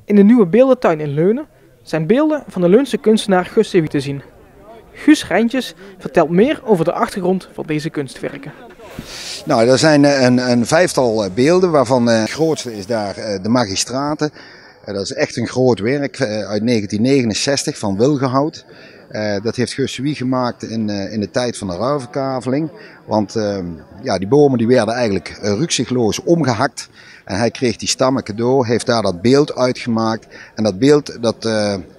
In de nieuwe beeldentuin in Leunen zijn beelden van de Leunse kunstenaar Gus de Wie te zien. Guus Rijntjes vertelt meer over de achtergrond van deze kunstwerken. Nou, er zijn een vijftal beelden, waarvan het grootste is daar de Magistraten. Dat is echt een groot werk uit 1969 van Wilgenhout. Dat heeft Gus de Wie gemaakt in de tijd van de ruilverkaveling. Want die bomen die werden eigenlijk rukzichtloos omgehakt. En hij kreeg die stammen cadeau, heeft daar dat beeld uitgemaakt. En dat beeld dat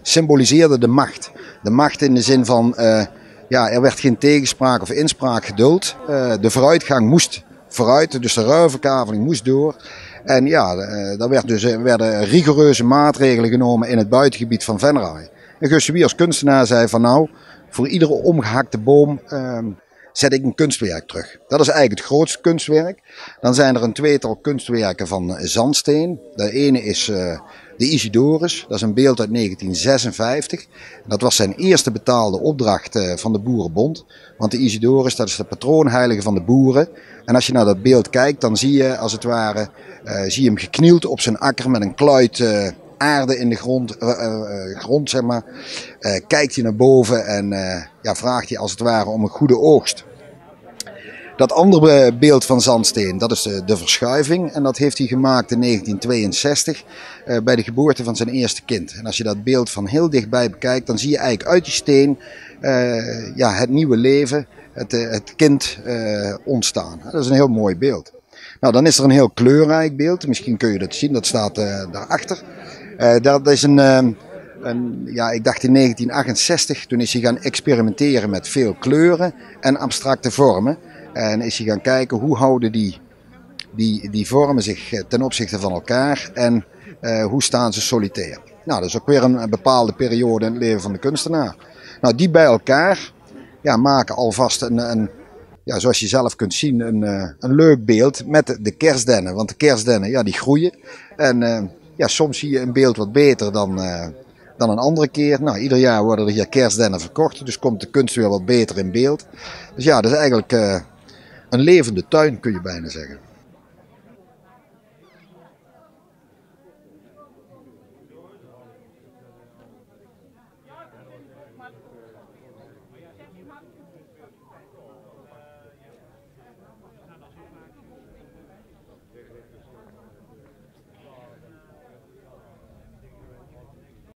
symboliseerde de macht. De macht in de zin van, er werd geen tegenspraak of inspraak geduld. De vooruitgang moest vooruit, dus de ruilverkaveling moest door. En daar werden rigoureuze maatregelen genomen in het buitengebied van Venray. En Gus de Wie als kunstenaar zei van nou, voor iedere omgehakte boom zet ik een kunstwerk terug. Dat is eigenlijk het grootste kunstwerk. Dan zijn er een tweetal kunstwerken van zandsteen. De ene is de Isidorus, dat is een beeld uit 1956. Dat was zijn eerste betaalde opdracht van de Boerenbond. Want de Isidorus, dat is de patroonheilige van de boeren. En als je naar dat beeld kijkt, dan zie je als het ware zie je hem geknield op zijn akker met een kluit aarde in de grond zeg maar. Kijkt hij naar boven en vraagt hij als het ware om een goede oogst. Dat andere beeld van zandsteen, dat is de Verschuiving. En dat heeft hij gemaakt in 1962 bij de geboorte van zijn eerste kind. En als je dat beeld van heel dichtbij bekijkt, dan zie je eigenlijk uit die steen het nieuwe leven, het kind ontstaan. Dat is een heel mooi beeld. Nou, dan is er een heel kleurrijk beeld. Misschien kun je dat zien, dat staat daarachter. Dat is ik dacht in 1968, toen is hij gaan experimenteren met veel kleuren en abstracte vormen. En is hij gaan kijken hoe houden die vormen zich ten opzichte van elkaar en hoe staan ze solitair. Nou, dat is ook weer een bepaalde periode in het leven van de kunstenaar. Nou, die bij elkaar maken alvast zoals je zelf kunt zien, een leuk beeld met de kerstdennen. Want de kerstdennen, die groeien. En soms zie je een beeld wat beter dan een andere keer. Nou, ieder jaar worden er hier kerstdennen verkocht. Dus komt de kunst weer wat beter in beeld. Dus dat is eigenlijk een levende tuin, kun je bijna zeggen.